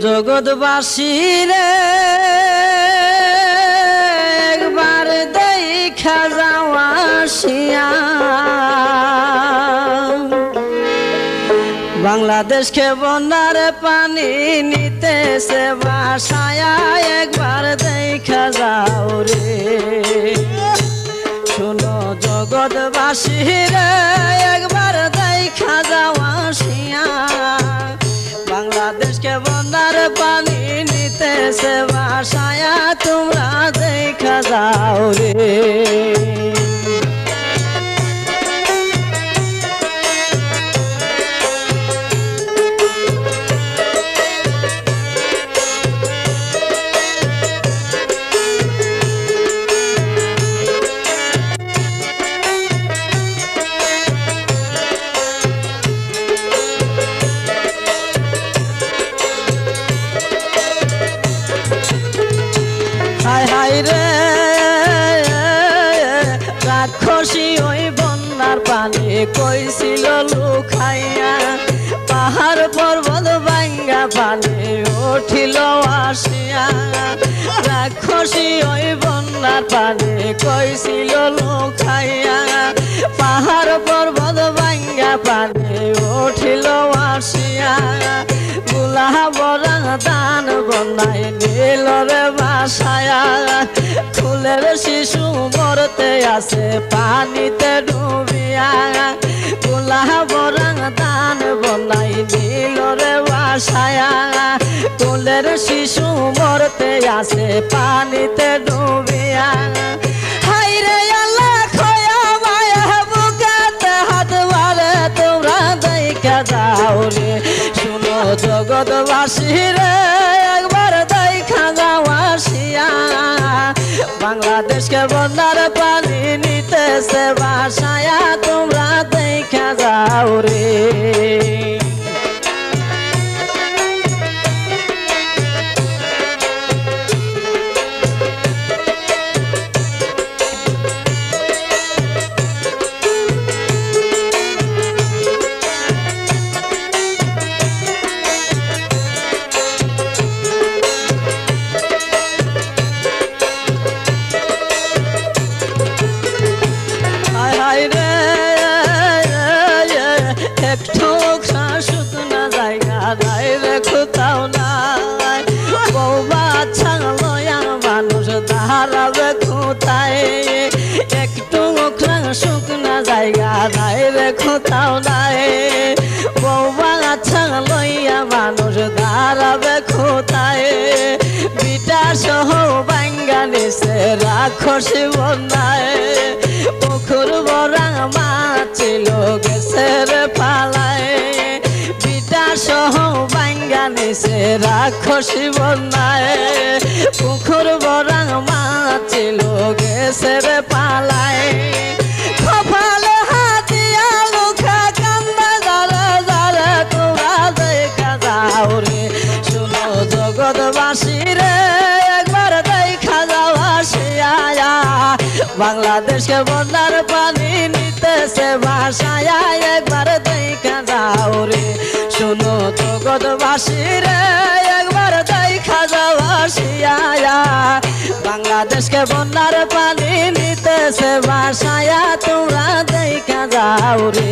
জগৎবাসী রে একবার দেখা যাওয়া আসিয়া বাংলাদেশকে বন্যার পানি নিতেছে বাসায়া একবার দেখা যাও রে। শোনো জগৎবাসী রে একবার দেখা যাওয়া আসিয়া বাংলাদেশকে বন্যার পানি নিতেছে বাসায়া তোমরা দেখা যাও রে। হায় হায় রে রাক্ষসী ওই বন্যার পানি কইছিল লুকাইয়া পাহাড় পর্বত ভাঙ্গা পানি উঠিল আসিয়া। রাক্ষসী ওই বন্যার পানি কইছিল লুকাইয়া পাহাড় পর্বত ভাঙ্গা পানি উঠিল আসিয়া। গুলা বরা দান বনাই নীল রে বাসায়া ফুলের শিশু মরতে আছে পানিতে ডুবিয়া। গুলা বরা দান বনাই নীল রে বাসায়া ফুলের শিশু মরতে আছে পানিতে ডুবিয়া। হায় রে আল্লাহ খয়া মায়া বুকেতে হাত মারে তোমরা দেখা যাও রে। শুনো জগৎবাসী রে একবার দেখা যাও আসিয়া বাংলাদেশকে বন্যার পানি নিতেছে বাসায়া তোমরা দেখা যাও রে। একটু শুকনা জায়গা নাই রে কোথাও নাই বউ বাচ্চা লয়া মানুষ দাঁড়াবে কোথায়। একটু শুকনা জায়গা নাই রে কোথাও নাই বউ বাচ্চা লইয়া মানুষ দাঁড়াবে কোথায়। বিটা সহ বাঙ্গা নিছে রাক্ষসী বন্যায় পুকুর বরা মাছ ছিল গেছে রে পালায়। বিটা সহ বাঙ্গা নিছে রাক্ষসী বন্যায় পুকুর বরা মাছ ছিল গেছে রে পালায়। কপালে হাতিয়া লুখা কান্দা যারা যারা তোমরা দেখা যাও রে। শুনো জগৎবাসী রে একবার দেখা যাও আসিয়া বাংলাদেশকে বন্যার পানি নিতেছে বাসায়া একবার দেখা যাও রে। শুনো জগৎবাসী রে একবার দেখা যাও আসিয়া বাংলাদেশকে বন্যার পানি নিতেছে বাসায়া তোমরা দেখা যাও রে।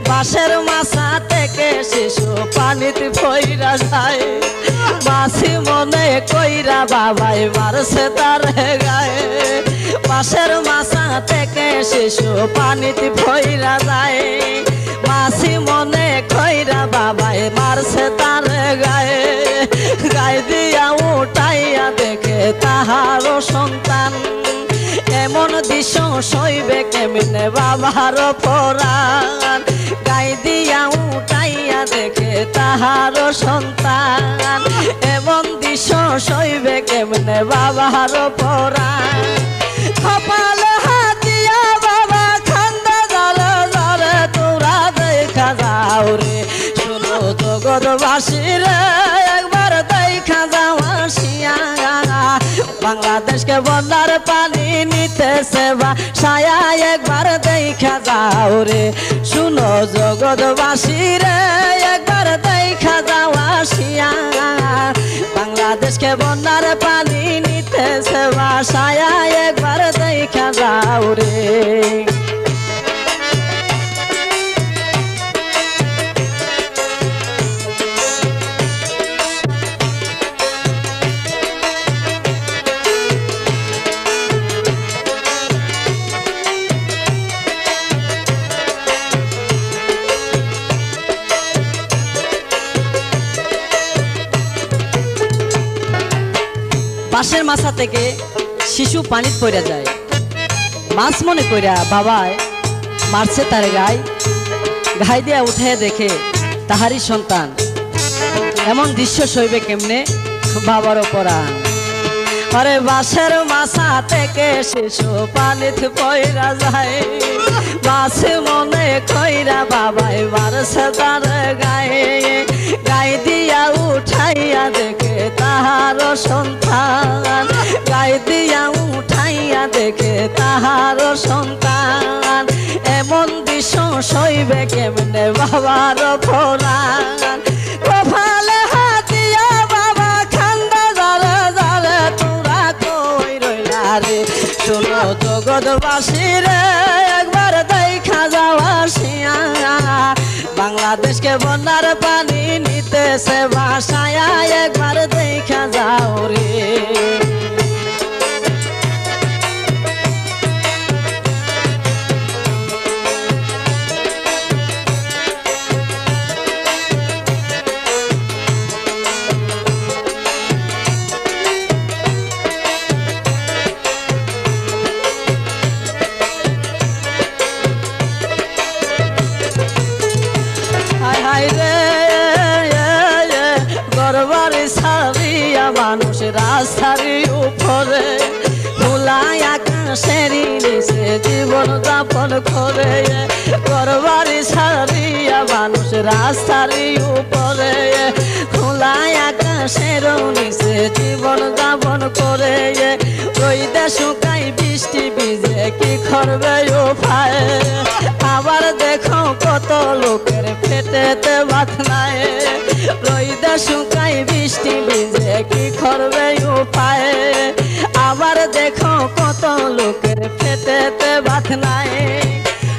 বাঁশের মাছা থেকে শিশু পানিতে পইরা যায় মাছি মনে কইরা বাবাই মারছে তার গায়ে। বাঁশের মাছা থেকে শিশু পানিতে পইরা যায় মাছি মনে কইরা বাবাই মারছে তার গায়ে। গায়ে দিয়া উঠাইয়া দেখে তাহারও সন্তান এমন দৃশ্য সইবে কেমনে বাবার পরাণ গাই দিয়া উঠাইয়া দেখে তাহার সন্তান এমন দৃশ্য সইবে কেমনে বাবার পরাণ কপালে হাতিয়া বাবা খান্দা জলে জলে তোরা দেখা যাও রে শুনো জগৎবাসী রে একবার দেখা যাও আসিয়া বাংলাদেশকে বন্যার পানি নিতেছে সায়া একবার দেখা যাও রে শুনো জগৎবাসী রে একবার দেখা যাও আসিয়া বাংলাদেশকে বন্যার পানি নিতেছে সায়া একবার দেখা যাও রে বাঁশের মাথা থেকে শিশু পানিত পড়ে যায় মাছ মনে কইরা বাবায় মারছে তার গাই দিয়া উঠে দেখে তাহারই সন্তান এমন দৃশ্য সইবে কেমনে বাবার পরাণ আরে বাঁশের মাথা থেকে শিশু পানিত পড়া যায় মাছ মনে কইরা বাবাই মারছে তার গাই দিয়া উঠাইয়া দেখে তাহার সন্তান গাই দিয়া উঠাইয়া দেখে তাহার সন্তান এমন দৃশ্য সইবে কেমনে বাবার পরাণ কপালে হাতিয়া বাবা খান্দা জলে জলে তোরা কই রইলা রে শোনো জগৎবাসী রে একবার দেখা যাও আসিয়া বাংলাদেশকে বন্যার পানি নিতেছে ভাসায়া একবার দেখা যাও রে মানুষ রাস্তার উপরে খোলায় আকাশের নিচে জীবন যাপন করে ঘরবাড়ি ছাড়িয়া মানুষ রাস্তার উপরে খোলায় আকাশের নিচে জীবন যাপন করে রইদে শুকাই বৃষ্টি ভিজে কি করবে উপায় আবার দেখো কত লোকের পেটেতে ভাত নাই রইদে শুকাই বৃষ্টি ভিজে কি করবে উপায় আবার দেখো কত লোকের পেটেতে ভাত নাই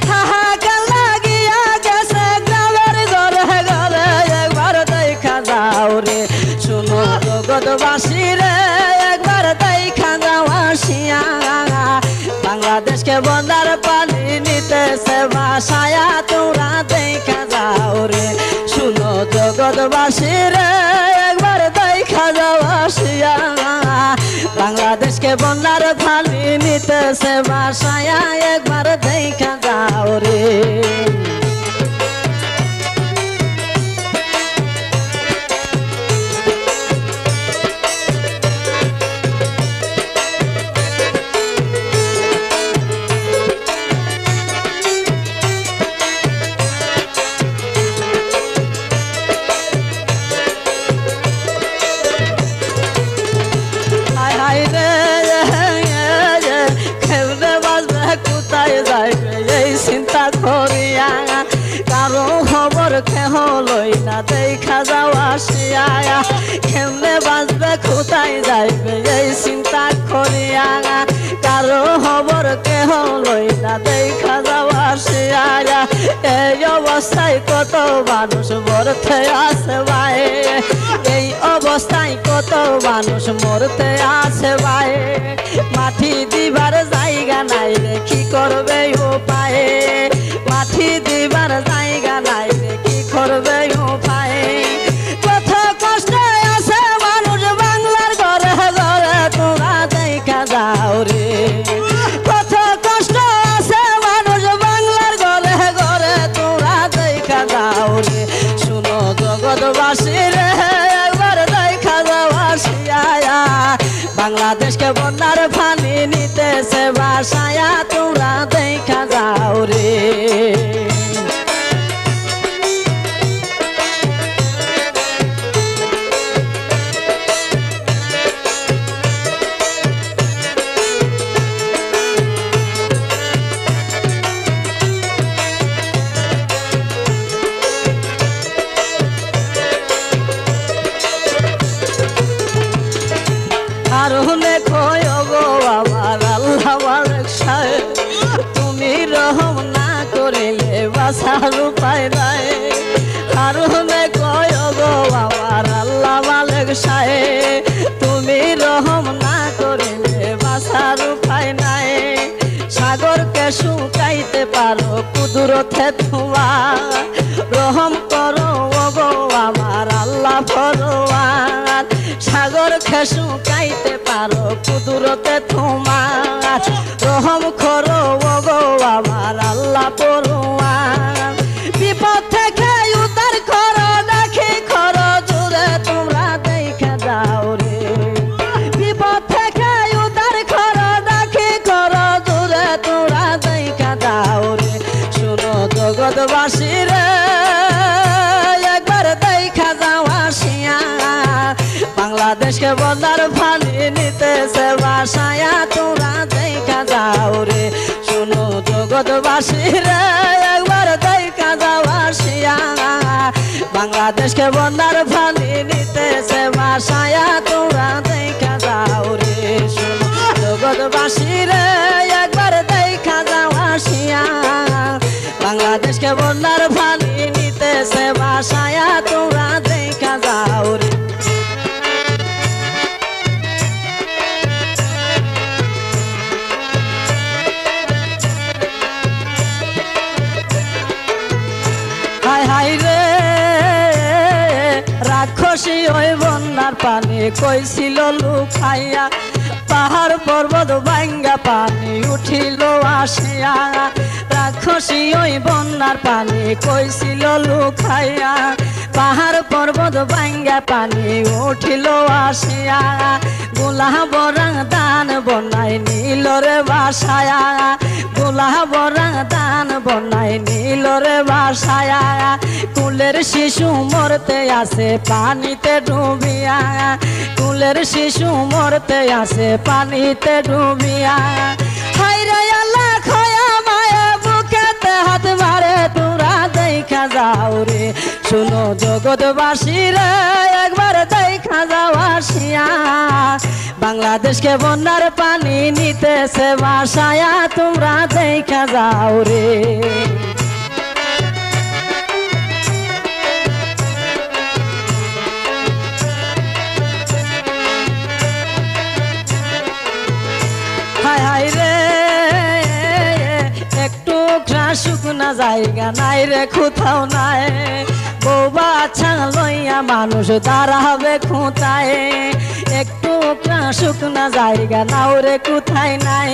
হাহাকার লাগিয়া গেছে গ্রামের ঘরে ঘরে একবার দেখা যাও রে শুনো জগৎবাসী রে একবার দেখা যাও আসিয়া বাংলাদেশকে বন্যার পানি নিতেছে ভাসায়া তোরা দেখা যাও রে শুনো জগৎবাসী রে একবার দেখা যাও আসিয়া বাংলাদেশকে বন্যার পানি নিতেছে ভাসায়া একবার দেখা যাও রে চিন্তা করিয়া কারো খবর কেহ লই না দেখা যাও আসিয়া কেমনে বাঁচবে কোথায় যাইবে এই চিন্তা করিয়া কারো খবর কেহ লই না দেখা যাও আসিয়া এই অবস্থায় কত মানুষ মরতে আছে ভাই এই অবস্থায় কত মানুষ মরতে আছে ভাই মাটি দিবার জায়গা নাই রে কি করবে উপায় মাটি দিবার জায়গা নাই রে কি করবে উপায় কত কষ্টে আছে মানুষ বাংলার ঘরে ঘরে তোরা দেখা যাও রে বাংলাদেশকে বন্যার পানি নিতেছে ভাসায়া, তোমরা দেখা যাও রে। কারণে কয় গো আমার আল্লাহ মালিক সাহেব, তুমি রহম না করিলে বাঁচার উপায় নাই। কারণে কয় গো আমার আল্লাহ মালিক সাহেব, তুমি রহম না করিলে বাঁচার উপায় নাই। সাগরকে শুকাইতে পারো কুদরতে তোমার, রহম করো গো আমার আল্লাহ পরওয়ার। সাগরকে শুকাইতে পারো কুদরতে তোমার, রহম করো গো আমার আল্লাহ পরওয়ার। বিপদ থেকে উদ্ধার করো, দেখি করো জুড়ে তোমরা দেখা যাও রে। বিপদ থেকে উদ্ধার করো, দেখি করো জুড়ে তোমরা দেখা যাও রে। শুনো জগৎবাসী রে, একবার দেখা যাও আসিয়া, বাংলাদেশকে বন্যার পানি নিতেছে ভাসায়া, তোমরা দেখা যাও রে। শুনো জগৎবাসী রে, একবার দেখা যাও আসিয়া, বাংলাদেশকে বন্যার পানি নিতেছে ভাসায়া, তোমরা দেখা যাও রে। শুনো জগৎবাসী রে, একবার দেখা যাও আসিয়া, বাংলাদেশকে বন্যার পানি নিতেছে ভাসায়া, তোমরা দেখা যাও রে। হায় হায় রে, রাক্ষসী ওই বন্যার পানি কইছিল লুকাইয়া, পাহাড় পর্বত ভাঙ্গা পানি উঠিল আসিয়া। রাক্ষসী ওই বন্যার পানি কইছিল লুকাইয়া, পাহাড় পর্বত ভাঙ্গা পানি উঠিল আসিয়া। গোলা বরাং দান বনাই নীল রে ভাসায়া, গোলা বরাং দান বনাই নীল রে ভাসায়া। কুলের শিশু মরতে আসে পানিতে ডুবিয়া, কুলের শিশু মরতে আসে পানিতে ডুবিয়া। হায় রে আল্লাহ খয়া মায়া, বুকেতে হাত মারে তোমরা দেখা যাও রে। শুনো জগৎবাসী রে, একবার দেখা যাও আসিয়া, বাংলাদেশকে বন্যার পানি নিতেছে ভাসায়া, তোমরা দেখা যাও রে। হায় হায় রে, একটু শুকনা জায়গা নাই রে কোথাও নাই, বউ বাচ্চা লইয়া মানুষ দাঁড়াবে খুঁতায়। একটু শুকনা জায়গা নাও রে কোথায় নাই,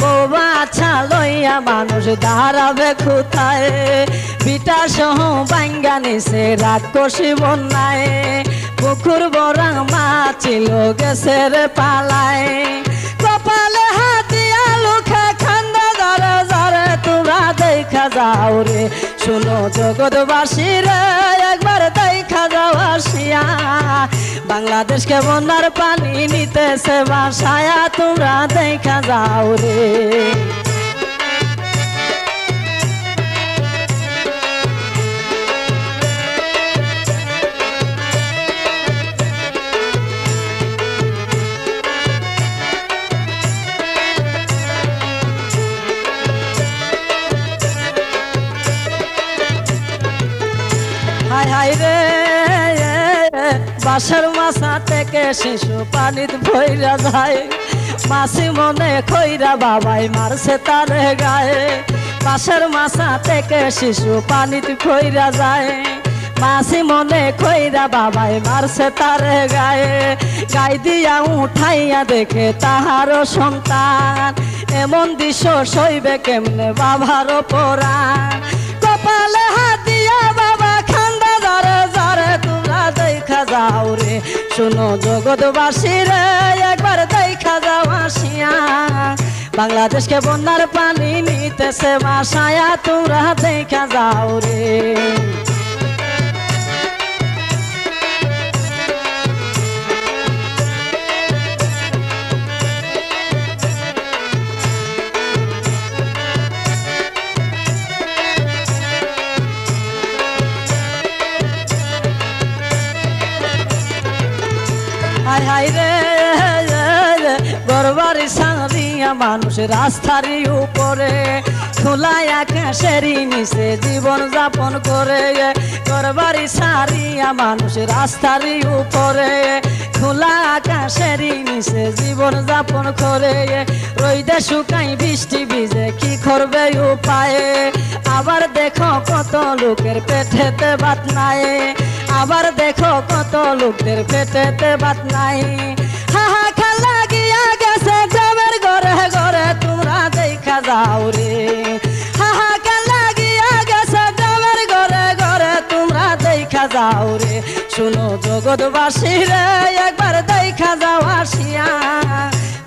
বউ বাচ্চা লইয়া মানুষ দাঁড়াবে খুঁতায়। বিটা সহ বাঙ্গা নিছে রাক্ষসী বন্যায়, পুকুর বরাং মাছ ছিল গেছে রে পালায়। কপালে হাতিয়া লুখা খান্দা ধরে ধরে তোমরা দেখা যাও রে। শুনো জগৎবাসী রে, একবার দেখা যাও আসিয়া, বাংলাদেশকে বন্যার পানি নিতেছে ভাসায়া, তোমরা দেখা যাও রে। হায় হায় রে, বাঁশের মাছা থেকে শিশু পানিত ভইরা যায়, মাসি মনে খইরা বাবাই মারছে তারে গায়ে। বাঁশের মাছা থেকে শিশু পানিত খইরা যায়, মাসি মনে খইরা বাবাই মারছে তারে গায়ে। গাই দিয়া উঠাইয়া দেখে তাহারও সন্তান, এমন দৃশ্য সইবে কেমনে বাবার পরাণ। কপালে হাত দিয়া বাবা খান্দা ধরে ধরে তোমরা দেখা যাও রে। শুনো জগৎবাসী রে, একবার বাংলাদেশকে বন্যার পানি নিতেছে ভাসায়া, তোমরা দেখা যাও রে। হায় হায় রে গরবারি সারিয়া মানুষ রাস্তারই উপরে, খোলা আকাশেরই নিচে জীবন যাপন করে। গরবারি সারিয়া মানুষ রাস্তারই উপরে, খোলা আকাশেরই নিচে জীবন যাপন করে। রইদে শুকাই বৃষ্টি ভিজে কি করবে উপায়ে, আবার দেখো কত লোকের পেটেতে ভাত নাই, আবার দেখো কত লোকদের পেটেতে ভাত নাই। হাহাকার লাগিয়া গেছে গ্রামের ঘরে ঘরে, তোমরা দেখা যাও রে। হাহাকার লাগিয়া গেছে গ্রামের ঘরে ঘরে, তোমরা দেখা যাও রে। শুনো জগৎবাসী রে, একবার দেখা যাও আসিয়া,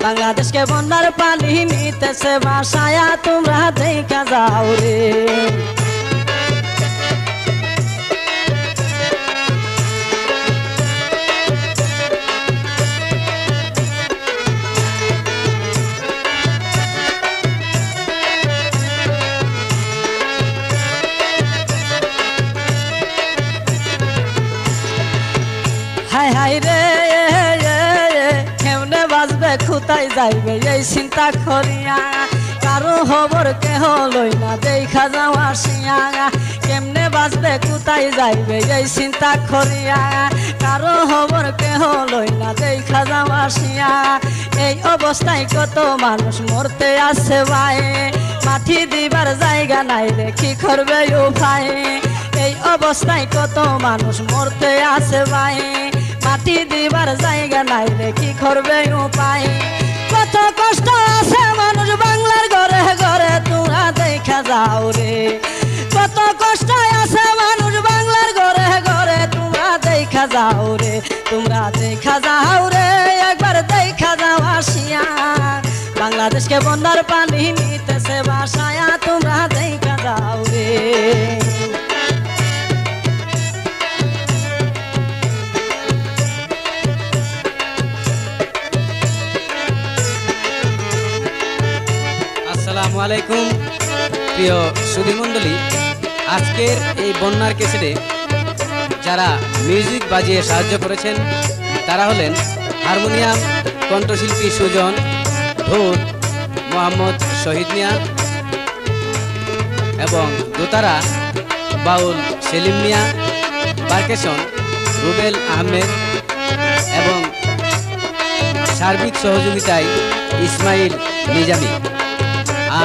বাংলাদেশকে বন্যার পানি নিতেছে ভাসায়া, তোমরা দেখা যাও রে। হায় হায় রে কেমনে বাঁচবে কোথায় যাইবে এই চিন্তা করিয়া, কারো খবর কেহ লই না দেখা যাও আসিয়া। কেমনে বাঁচবে কোথায় যাইবে এই চিন্তা করিয়া, কারো খবর কেহ লই না দেখা যাও আসিয়া। এই অবস্থায় কত মানুষ মরতে আছে ভাই, মাটি দিবার জায়গা নাই রে কি করবে উপায়। এই অবস্থায় কত মানুষ মরতে আছে ভাই, মাটি দিবার জায়গা নাই রে কি করবে উপায়। কত কষ্ট আছে মানুষ বাংলার ঘরে ঘরে, তোমরা দেখা যাও রে। কত কষ্ট আছে মানুষ বাংলার ঘরে ঘরে, তোমরা দেখা যাও রে। তোমরা দেখা যাও রে, একবার দেখা যাও আসিয়া, বাংলাদেশকে বন্যার পানি নিতেছে ভাসায়া, তোমরা দেখা যাও রে। আসসালামু আলাইকুম প্রিয় সুধী মণ্ডলী, আজকের এই বন্যার ক্যাসেটে যারা মিউজিক বাজিয়ে সাহায্য করেছেন তারা হলেন হারমোনিয়াম কণ্ঠশিল্পী সুজন, ঢোল মোহাম্মদ শহীদ মিয়া এবং দোতারা বাউল সেলিম মিয়া, পারকেশন রুবেল আহমেদ এবং সার্বিক সহযোগিতায় ইসমাইল নিজামী।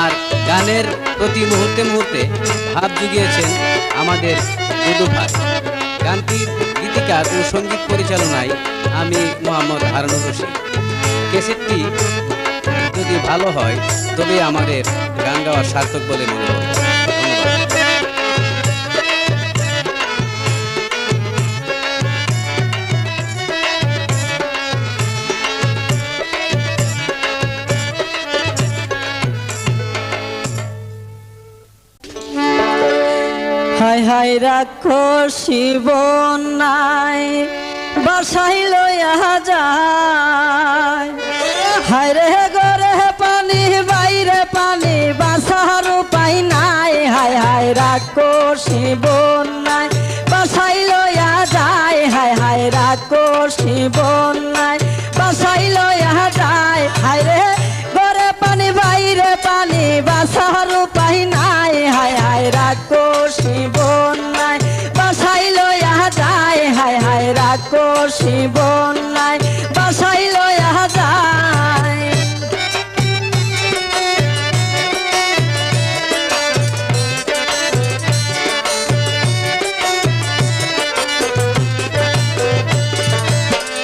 আর গানের প্রতি মুহূর্তে মুহূর্তে ভাব জুগিয়েছেন আমাদের দুদু ভাই। গানটির গীতিকার ও সঙ্গীত পরিচালনায় আমি মোহাম্মদ হারুনুর রশিদ। ক্যাসেটটি যদি ভালো হয় তবে আমাদের গান গাওয়া সার্থক বলে মনে হয়। হায় হায় রাক্ষসী বন্যায় বাসাই লইয়া যায়, হায় রে গরে পানি বাইরে পানি বাসার উপায় নাই। হায় হায় রাক্ষসী বন্যায় বাসাই লইয়া যায়, হায় হায় রাক্ষসী বন্যায় বাসাই লইয়া যায়। হায় রে গরে পানি বাইরে পানি বাসার উপায় নাই। হায় হায় রাক্ষসী বন্যায় বাসাই লইয়া যায়, হায় হায় রাক্ষসী বন্যায় বাসাই লইয়া যায়।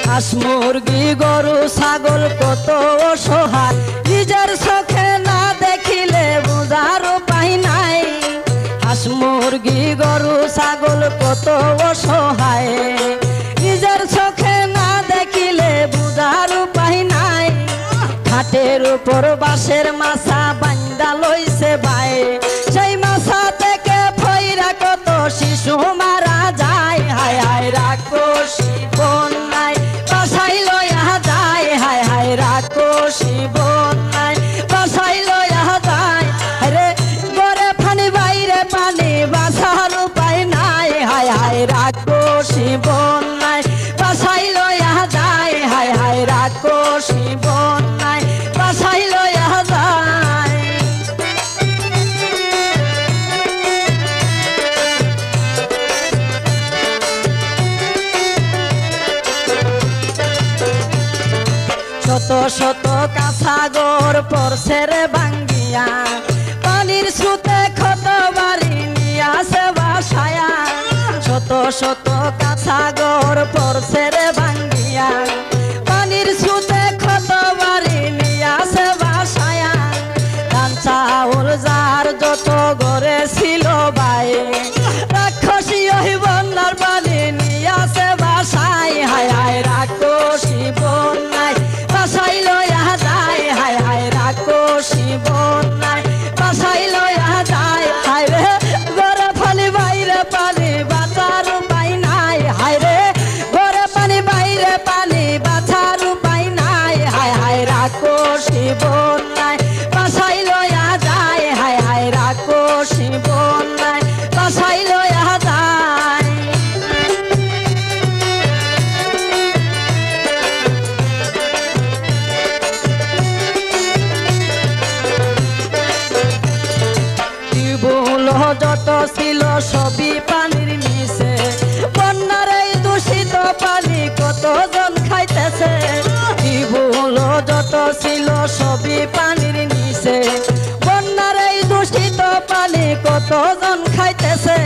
হাঁস মুরগি গরু ছাগল কত অসহায়, নিজের চোখে না দেখিলে বুঝার উপায় নাই। হাঁস মুরগি গরু ছাগল কত অসহায়, নিজের চোখে না দেখিলে বুঝার উপায় নাই। খাটের উপর বাঁশের মাছা বান্দা লইছে ভাই সেই মাছা থেকে ফইরা কত শিশু মারা যায় হায় হায় রাক্ষসী বন্যায় বাসাই লইয়া যায় হায় হায় রাক্ষসী বন্যায় বাসাই লইয়া যায় রে গরে পানি বাইরে পানি বাসার উপায় নাই হায় হায় রাক্ষসী বন্যায় বাসাই লইয়া যায় হায় হায় রাক্ষসী বন্যায় বাসাই লইয়া যায় শত শত কাছাগর পড়ছে রে ভাঙ্গিয়া পানির স্রোতে ক্ষত বাড়ি নিয়াছে বাসায়া শত শত কাছাগর পড়ছে রে ভাঙ্গিয়া পানির স্রোতে ক্ষত বাড়ি নিয়াছে বাসায়া ধান চাউল যার যত গড়ে ছিল ভাই রাক্ষসী ওই বন্যার পানি নিয়াছে বাসায় হায় হায় রাক্ষসী বন্যায় বাসাই লইয়া যায় হায় হায় রাক্ষসী বন্যায় বাসাই লইয়া যায় হায় রে গরে পানি বাইরে পানি বাঁচার উপায় নাই হায় রে গরে পানি বাইরে পানি বাঁচার উপায় নাই হায় হায় রাক্ষসী বন্যায় বাসাই লইয়া যায় হায় হায় রাক্ষসী বন্যায় বাসাই লইয়া যায় যত ছিল সবই পানির নিচে বন্যার এই দূষিত পানি কতজন খাইতেছে টিউবওয়েল যত ছিল সবই পানির নিচে বন্যার এই দূষিত পানি কতজন খাইতেছে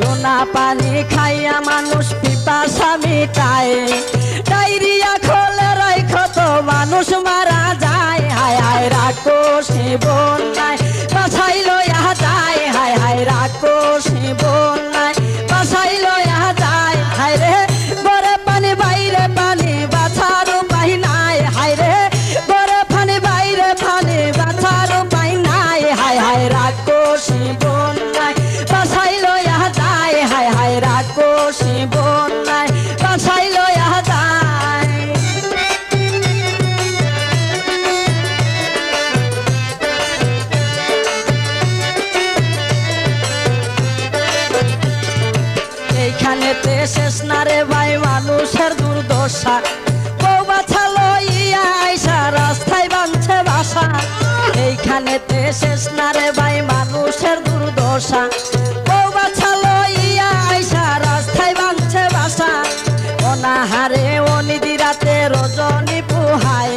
লোনা পানি খাইয়া মানুষ পিপাসা মিটায় ডায়রিয়া কলেরায় কত মানুষ মারা যায় হায় হায় রাক্ষসী বন্যায় বাসাই লইয়া যায় হায় হায় রাক্ষসী বন্যায় বাসাই লইয়া যায় হায় রে গরে পানি বাইরে পানি বাঁচার উপায় নাই হায় রে গরে পানি বাইরে পানি বাঁচার উপায় নাই হায় হায় রাক্ষসী বন্যায় বাসাই লইয়া যায় হায় হায় রাক্ষসী বন্যায় বাসাই লইয়া যায় এইখানেতে শেষ না রে ভাই মানুষের দুর্দশা বউ বাছা লইয়া আইসা রাস্তায় বাঁধছে বাসা এইখানেতে শেষ না রে ভাই মানুষের দুর্দশা বউ বাছা লইয়া আইসা রাস্তায় বাঁধছে বাসা অনাহারে অনিদি রাতে রজনী পুহায়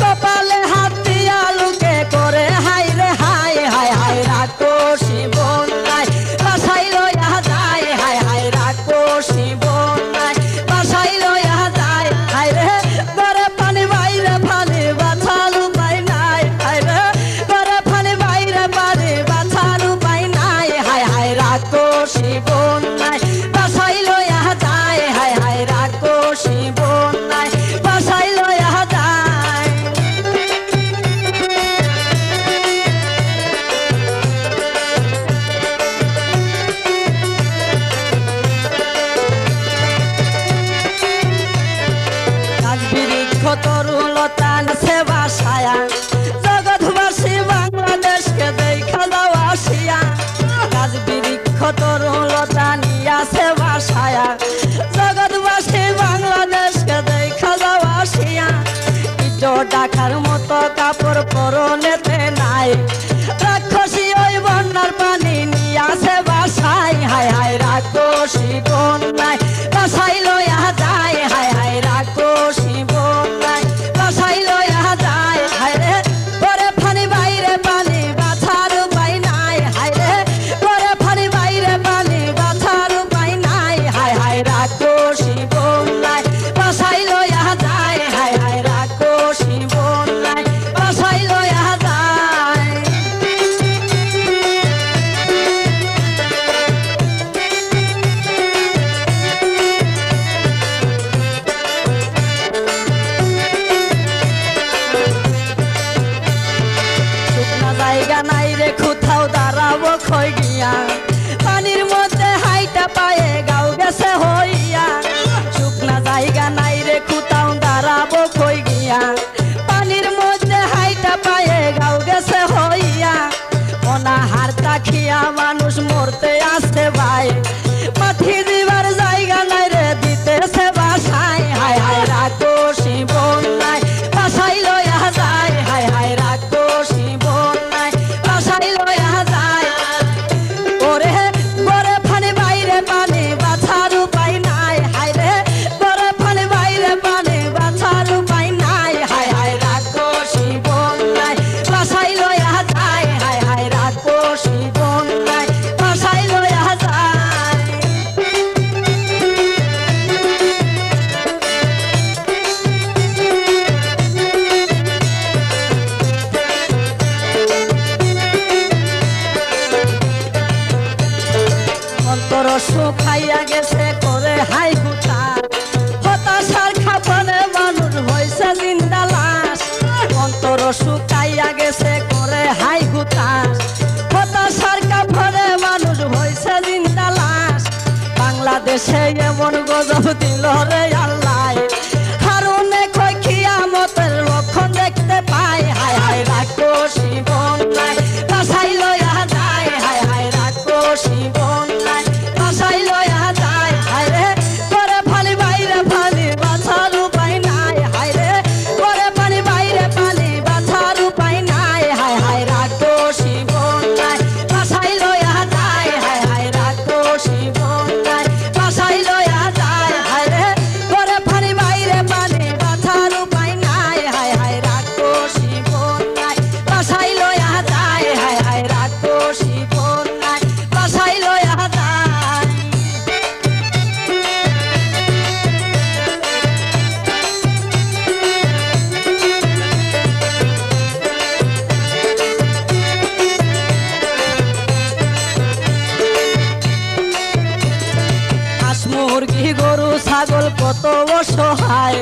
কপালে হাত দিয়া লুকে করে হাই রে হায় হায় হায় রাক্ষসী বন্যায় বাসাই লইয়া যায় হায় হায় রাক্ষসী বন্যায় বাসাই লইয়া যায় হায় রে গরে পানি বাইরে পানি বাঁচার উপায় নাই হায় রে গরে পানি বাইরে পানি বাঁচার উপায় নাই হায় হায় রাক্ষসী বন্যায় বাসাই লইয়া যায় হায় হায় রাক্ষসী বন্যায় বাসাই লইয়া যায় বৃক্ষ তরুলতা নাচে বাসায়া জগৎবাসী বাংলাদেশকে দেখা যাও আসিয়া গাছ বৃক্ষ তরুলতা নিয়াছে বাসায়া জগৎবাসী বাংলাদেশকে দেখা যাও আসিয়া ইটো ডাকার মতো কাপড় পরনেতে নাই রাক্ষসী ওই বন্যার পানি নিয়াছে বাসায় হায় হায় রাক্ষসী বন্যায় বাসাই লইয়া যায় হায় হায় রাক্ষসী বন্যায় বাসাই লইয়া যায় হায় রে গরে পানি বাইরে পানি বাঁচার উপায় নাই হায় রে গরে পানি বাইরে পানি বাঁচার উপায় নাই হায় হায় রাক্ষসী বন্যায় বাসাই লইয়া যায় হায় হায় রাক্ষসী বন্যায় কই গিয়া পানির মধ্যে হাইটা পায়ে গাও গেছে হইয়া শুকনা জায়গা নাই রে কোথাও দাঁড়াবো কই গিয়া পানির মধ্যে হাইটা পায়ে গাও গেছে হইয়া অনাহারটা খিয়া মানুষ মরতে আসতে ভাই মাটি দিবার জায়গা নাই রে দিতেছে বাসায় হায় হায় রাক্ষসী বন্যায় বাসাই লইয়া যায় হায় হায় রাক্ষসী বন্যায় বাসাই লইয়া যায় ওরে গরে ফানি বাইরে পানি বাছার উপায় নাই হায় রে গরে ফানি বাইরে পানি বাছার উপায় নাই হায় হায় রাক্ষসী বন্যায় বাসাই লইয়া যায় হায় হায় রাক্ষসী বন্যায় বাসাই লইয়া যায় অন্তর শুকাইয়া গেছে করে হাই হুতা হতাশার খাপনে মানুষ হয়েছে জিন্দা লাশ অন্তর শুকাইয়া গেছে করে হাই হুতা হতাশার খাপনে মানুষ হয়েছে জিন্দা লাশ বাংলাদেশে এমন গজব দিল রে আল্লাহ হারুনে কই কিয়ামতের লক্ষণ দেখতে পাই হায় হায় রাক্ষসী বন্যায় বাসাই লইয়া যায় হায় হায় রাক্ষসী বন্যায় বাসাই লইয়া যায় হায় রে করে ফালি বাইরে ফালি বাছার উপায় নাই হায় রে করে পানি বাইরে পানি বাছার উপায় নাই হায় হায় রাক্ষসী বন্যায় বাসাই লইয়া যায় হায় হায় রাক্ষসী বন্যায় বাসাই লইয়া যায় হায় রে করে ফানি বাইরে পানি বাছার উপায় নাই হায় হায় রাক্ষসী বন্যায় বাসাই লইয়া যায় হায় হায় রাক্ষসী বন্যায় বাসাই লইয়া যায় হাঁস মুরগি গরু ছাগল কত অসহায়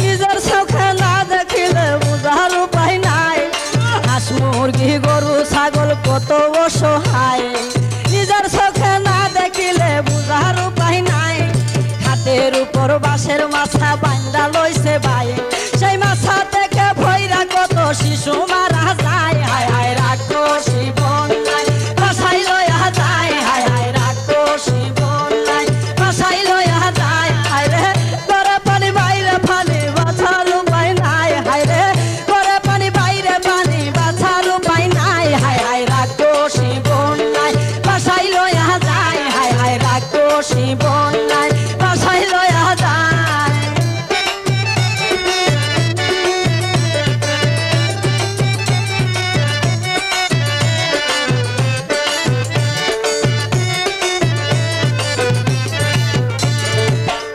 নিজের চোখে না দেখিলে বুঝার উপায় নাই হাঁস মুরগি গরু ছাগল কত অসহায় নিজের চোখে না দেখিলে বুঝার উপায় নাই হাতের উপর বাঁশের মাছা বান্দা লইছে ভাই সেই মাছা থেকে ভৈরা কত শিশু মারা যায় হায় হায় রাক্ষসী বন্যায় বাসাই লইয়া যায় হায় হায় রাক্ষসী বন্যায় বাসাই লইয়া যায় হায় রে করে পানি বাইরে পানি বাছার উপায় নাই হায় রে করে পানি বাইরে পানি বাছার উপায় নাই হায় হায় রাক্ষসী বন্যায় বাসাই লইয়া যায় হায় হায় রাক্ষসী বন্যায় বাসাই লইয়া যায়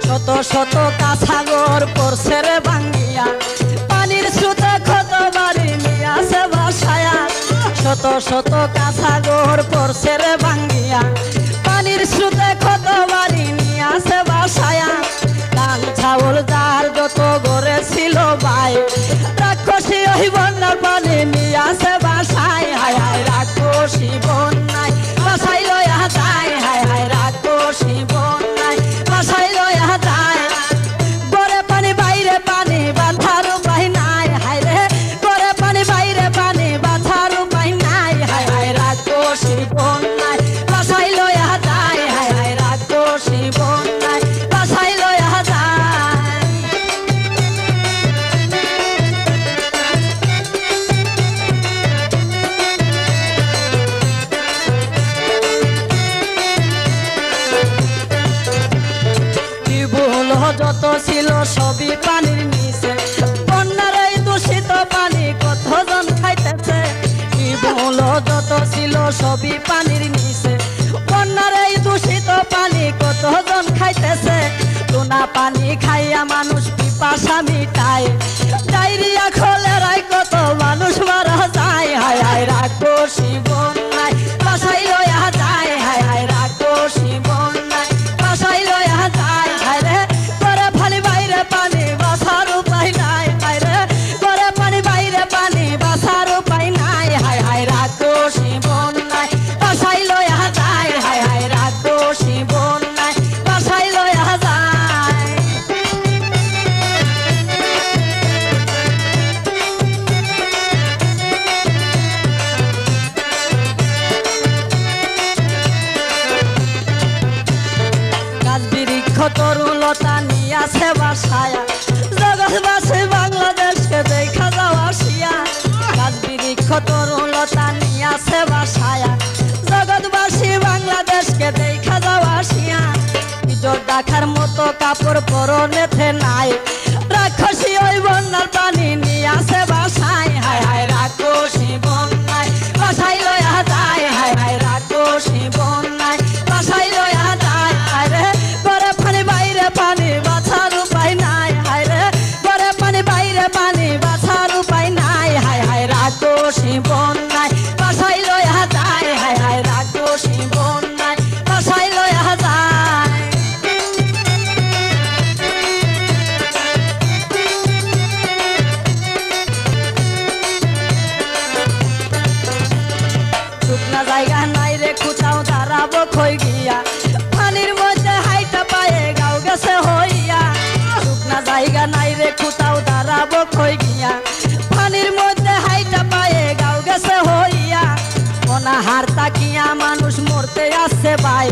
শত শত কাছাগর পড়ছে রে ভাঙ্গিয়া পানির স্রোতে কত বাড়ি নিয়াছে ভাসায়া শত শত কাছাগর পড়ছে রে ভাঙ্গিয়া পানির স্রোতে কত বাড়ি নিয়াছে ভাসায়া ধান চাউল যার যত গড়ে ছিল ভাই রাক্ষসী ওই বন্যার পানি নিয়াছে ভাসায় হায় হায় রাক্ষসী বন্যায় বাসাই লইয়া যায় হায় হায় রাক্ষসী বন্যায় বাসাই লইয়া যায় গড়ে পানি বাইরে পানি বাঁধার উপায় নাই হায় রে গড়ে পানি বাইরে পানি বাঁধার উপায় নাই হায় হায় রাক্ষসী বন্যায় বাসাই লইয়া যায় হায় হায় রাক্ষসী বন্যায় বাসাই লইয়া যায় টিউবওয়েল যত ছিল সবই পানির নিচে বন্যার এই দূষিত পানি কতজন খাইতেছে টিউবওয়েল যত ছিল সবই পানির নিচে বন্যার এই দূষিত পানি কতজন খাইতেছে নোনা পানি খাইয়া মানুষ পিপাসা মিটায় ডায়রিয়া কলেরায় কত মানুষ মারা যায় হায় হায় রাক্ষসী বন্যায় বাসাই লইয়া যায় হায় হায় রাক্ষসী বন্যায় বাসাই লইয়া যায় হায় রে করে ফালি বাইরে পানি বাসার উপায় নাই হায় রে করে পানি বাইরে পানি বাসার উপায় নাই হায় হায় রাক্ষসী বন্যায় বাসাই তরুলতা নিয়াছে বাসায়া জগৎবাসী বাংলাদেশকে দেখা যাওয়া শিয়া গাছ বৃক্ষ তরুলতা নিয়াছে বাসায়া জগৎবাসী বাংলাদেশকে দেখা যাওয়া শিয়া ইজোর দেখার মতো কাপড় পরনেতে নাই রাক্ষসী ওই বন্যার পানি নিয়াছে বাসায় হায় হায় রাক্ষসী বন্যায় বাসায় লয়া যায় হায় হায় রাক্ষসী বন্যায় বাসায় লয়া যায় হায় রে ঘরে পানি বাইরে পানি বাছার উপায় নাই হায় রে ঘরে পানি বাইরে পানি বাছার উপায় নাই হায় হায় রাক্ষসী বন্যায় বাসায় লয়া যায় হায় হায় রাক্ষসী বন্যায় বাসায় লয়া যায় শুকনা জায়গা নাই রে কোথাও দাঁড়াবো খই গিয়া পানির মধ্যে হাইটা পায়ে গাও গেছে হইয়া শুকনা জায়গা নাই রে কোথাও দাঁড়াবো খই গিয়া পানির মধ্যে হাইটা পায়ে গাও গেছে হইয়া অনাহার তাকিয়া মানুষ মরতে আসছে ভাই